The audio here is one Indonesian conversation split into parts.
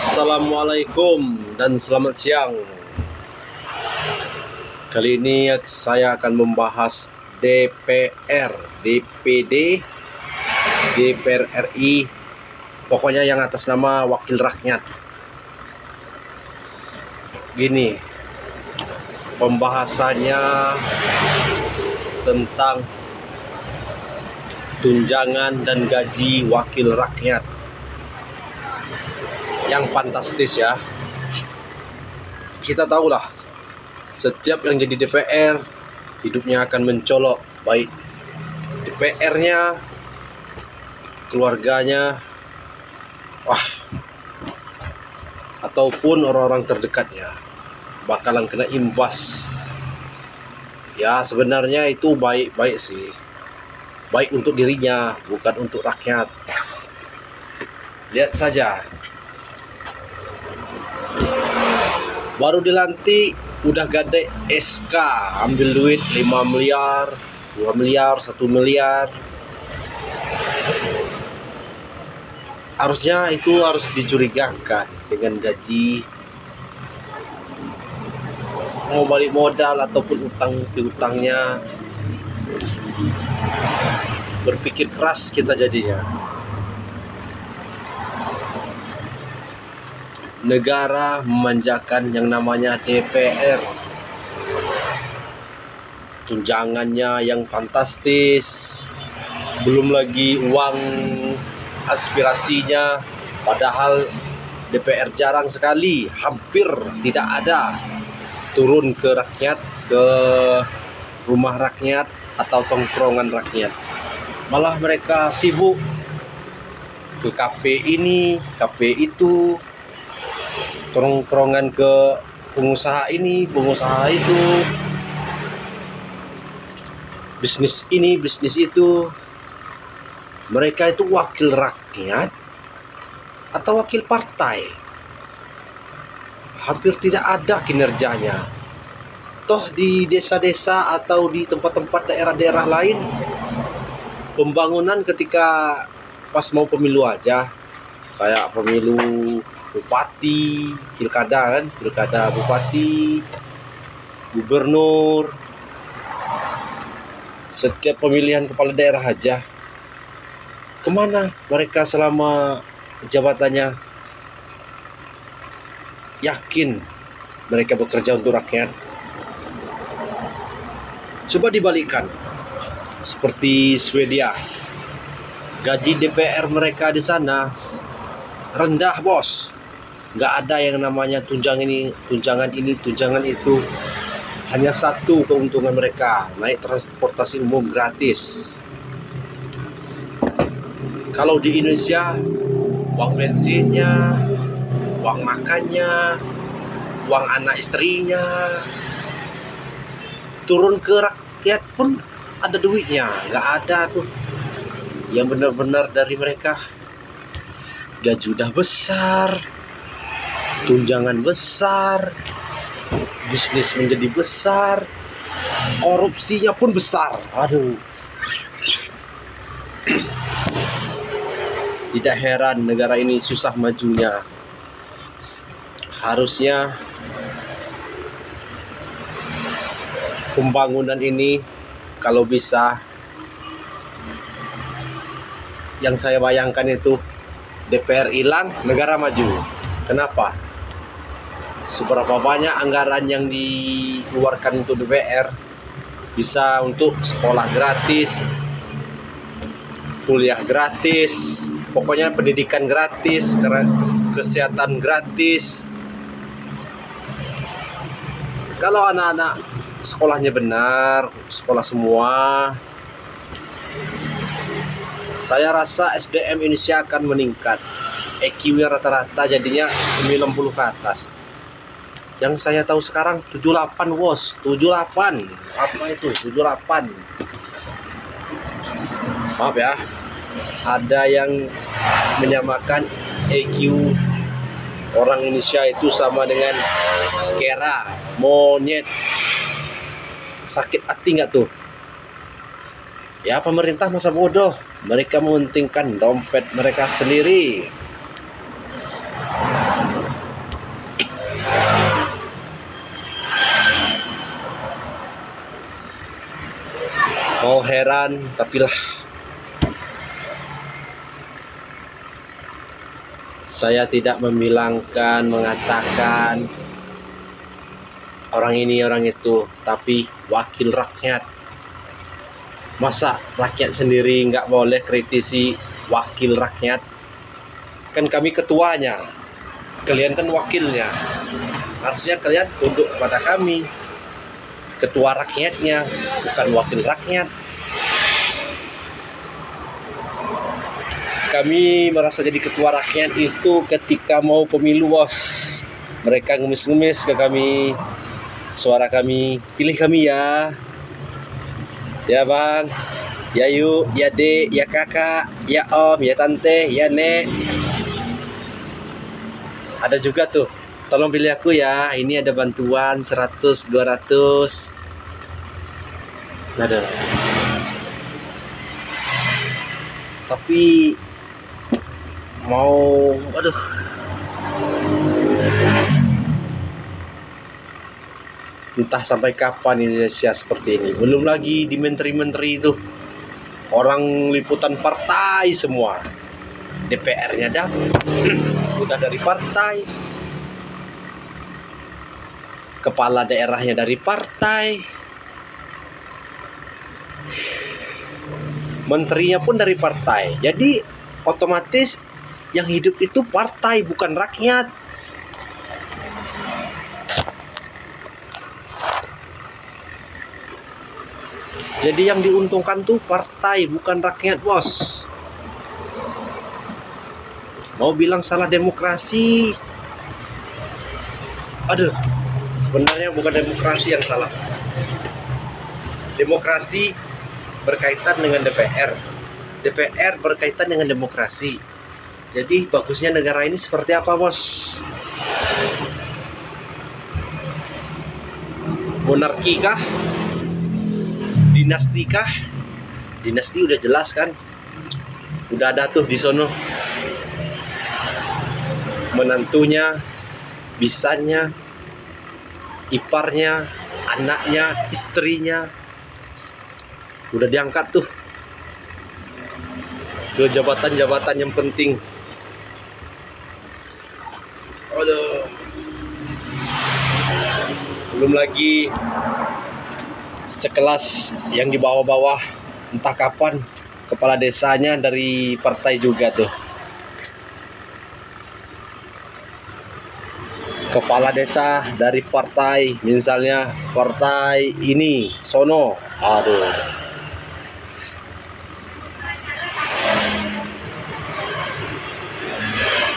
Assalamualaikum dan selamat siang. Kali ini saya akan membahas DPR, DPD, DPR RI, pokoknya yang atas nama wakil rakyat. Gini, pembahasannya tentang tunjangan dan gaji wakil rakyat yang fantastis ya. Kita tahulah, setiap yang jadi DPR hidupnya akan mencolok, baik DPR-nya, keluarganya, ataupun orang-orang terdekatnya bakalan kena imbas. Ya sebenarnya itu baik-baik sih, baik untuk dirinya, bukan untuk rakyat. Lihat saja, baru dilantik udah gade SK, ambil duit 5 miliar, 2 miliar, 1 miliar. Harusnya itu harus dicurigakan dengan gaji, mau balik modal ataupun utang piutangnya. Berpikir keras kita jadinya. Negara memanjakan yang namanya DPR, tunjangannya yang fantastis, belum lagi uang aspirasinya, padahal DPR jarang sekali, hampir tidak ada turun ke rakyat, ke rumah rakyat atau tongkrongan rakyat. Malah mereka sibuk ke kafe ini, kafe itu, tongkrongan ke pengusaha ini, pengusaha itu, bisnis ini, bisnis itu. Mereka itu wakil rakyat atau wakil partai, hampir tidak ada kinerjanya. Toh di desa-desa atau di tempat-tempat daerah-daerah lain, pembangunan ketika pas mau pemilu aja, kayak pemilu bupati, pilkada kan, pilkada bupati, gubernur, setiap pemilihan kepala daerah aja, kemana mereka selama jabatannya? Yakin mereka bekerja untuk rakyat? Coba dibalikan, seperti Swedia, gaji DPR mereka di sana rendah bos, nggak ada yang namanya tunjangan ini, tunjangan itu. Hanya satu keuntungan mereka, naik transportasi umum gratis. Kalau di Indonesia, uang bensinnya, uang makannya, uang anak istrinya, turun ke rakyat pun ada duitnya, nggak ada tuh. Yang benar-benar dari mereka, gaji udah besar, tunjangan besar, bisnis menjadi besar, korupsinya pun besar. Aduh, tidak heran negara ini susah majunya. Harusnya pembangunan ini kalau bisa, yang saya bayangkan itu DPR hilang, negara maju. Kenapa? Seberapa banyak anggaran yang dikeluarkan untuk DPR bisa untuk sekolah gratis, kuliah gratis, pokoknya pendidikan gratis, kesehatan gratis. Kalau anak-anak sekolahnya benar, sekolah semua, saya rasa SDM Indonesia akan meningkat. EQ-nya rata-rata jadinya 90 ke atas. Yang saya tahu sekarang 78 bos, 78. Apa itu 78? Maaf ya, ada yang menyamakan EQ orang Indonesia itu sama dengan kera, monyet. Sakit hati nggak tuh? Ya pemerintah masa bodoh, mereka mementingkan dompet mereka sendiri. Mau heran, tapi lah saya tidak membilangkan, mengatakan orang ini orang itu, tapi wakil rakyat. Masa rakyat sendiri nggak boleh kritisi wakil rakyat? Kan kami ketuanya, kalian kan wakilnya. Harusnya kalian tunduk kepada kami, ketua rakyatnya, bukan wakil rakyat. Kami merasa jadi ketua rakyat itu ketika mau pemilu, bos. Mereka ngemis-ngemis ke kami, suara kami, pilih kami ya. Ya bang, ya yuk, ya dek, ya kakak, ya om, ya tante, ya nek. Ada juga tuh, tolong pilih aku ya, ini ada bantuan 100, 200. Ada. Tapi mau, aduh, entah sampai kapan Indonesia seperti ini. Belum lagi di menteri-menteri itu, orang liputan partai semua. DPR-nya dapat, udah dari partai. Kepala daerahnya dari partai. Menterinya pun dari partai. Jadi otomatis yang hidup itu partai, bukan rakyat. Jadi yang diuntungkan tuh partai, bukan rakyat, bos. Mau bilang salah demokrasi, aduh, sebenarnya bukan demokrasi yang salah. Demokrasi berkaitan dengan DPR. DPR berkaitan dengan demokrasi. Jadi bagusnya negara ini seperti apa, bos? Monarki kah? Dinasti kah? Dinasti udah jelas kan? Udah ada tuh di sono. Menantunya, bisannya, iparnya, anaknya, istrinya udah diangkat tuh ke jabatan-jabatan yang penting. Aduh. Belum lagi sekelas yang di bawah-bawah, entah kapan kepala desanya dari partai juga tuh. Kepala desa dari partai, misalnya partai ini, sono. Aduh.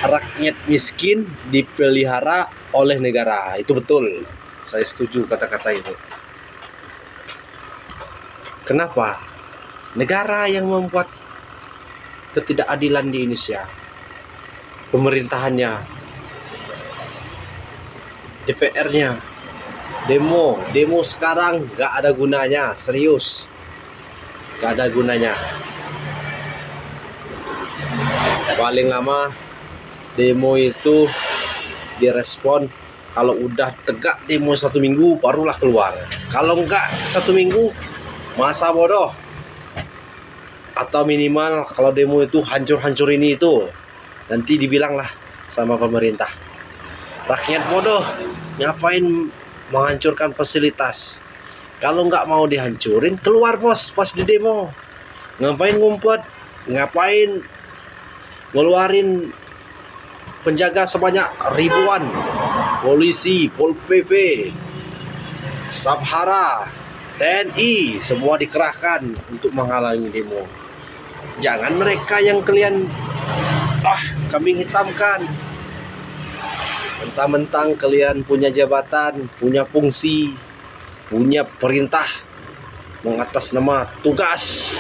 Rakyat miskin dipelihara oleh negara. Itu betul. Saya setuju kata-kata itu. Kenapa? Negara yang membuat ketidakadilan di Indonesia. Pemerintahannya, DPR-nya, demo sekarang gak ada gunanya, serius, gak ada gunanya. Paling lama demo itu direspon kalau udah tegak demo 1 minggu barulah keluar. Kalau enggak 1 minggu masa bodoh. Atau minimal kalau demo itu hancur-hancur ini itu, nanti dibilang lah sama pemerintah, rakyat bodoh, ngapain menghancurkan fasilitas? Kalau nggak mau dihancurin, keluar bos pas di demo. Ngapain ngumpet? Ngapain ngeluarin penjaga sebanyak ribuan? Polisi, Pol PP, Sabhara, TNI, semua dikerahkan untuk menghalangi demo. Jangan mereka yang kalian kambing hitamkan. Mentang-mentang kalian punya jabatan, punya fungsi, punya perintah mengatas nama tugas.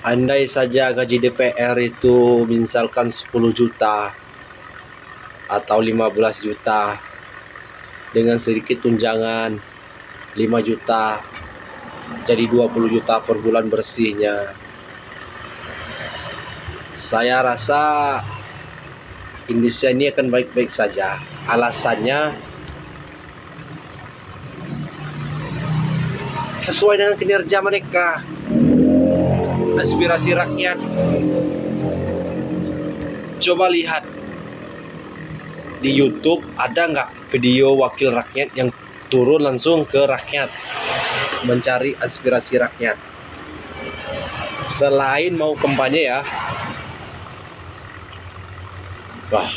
Andai saja gaji DPR itu misalkan 10 juta atau 15 juta dengan sedikit tunjangan 5 juta, jadi 20 juta per bulan bersihnya. Saya rasa Indonesia ini akan baik-baik saja. Alasannya sesuai dengan kinerja mereka, aspirasi rakyat. Coba lihat di YouTube, ada nggak video wakil rakyat yang turun langsung ke rakyat mencari aspirasi rakyat? Selain mau kampanye ya, wah,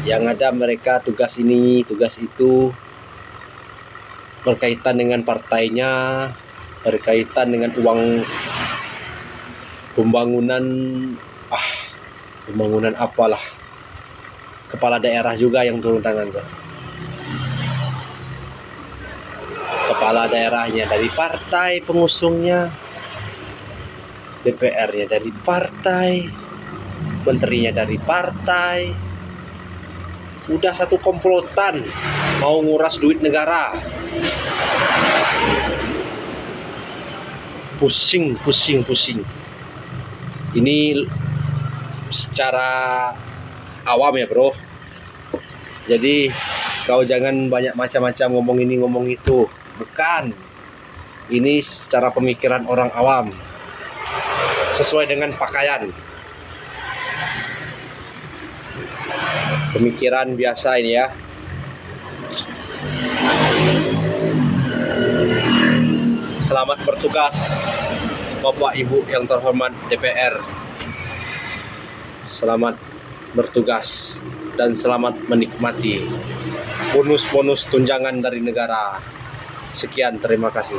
yang ada mereka tugas ini, tugas itu, berkaitan dengan partainya, berkaitan dengan uang pembangunan, pembangunan apalah. Kepala daerah juga yang turun tangan tuh. Kepala daerahnya dari partai pengusungnya, DPR-nya dari partai, menterinya dari partai. Udah satu komplotan mau nguras duit negara. Pusing. Ini secara awam ya bro. Jadi kau jangan banyak macam-macam ngomong ini ngomong itu. Bukan. Ini secara pemikiran orang awam. Sesuai dengan pakaian. Pemikiran biasa ini ya. Selamat bertugas Bapak Ibu yang terhormat DPR. Selamat bertugas dan selamat menikmati bonus-bonus tunjangan dari negara. Sekian, terima kasih.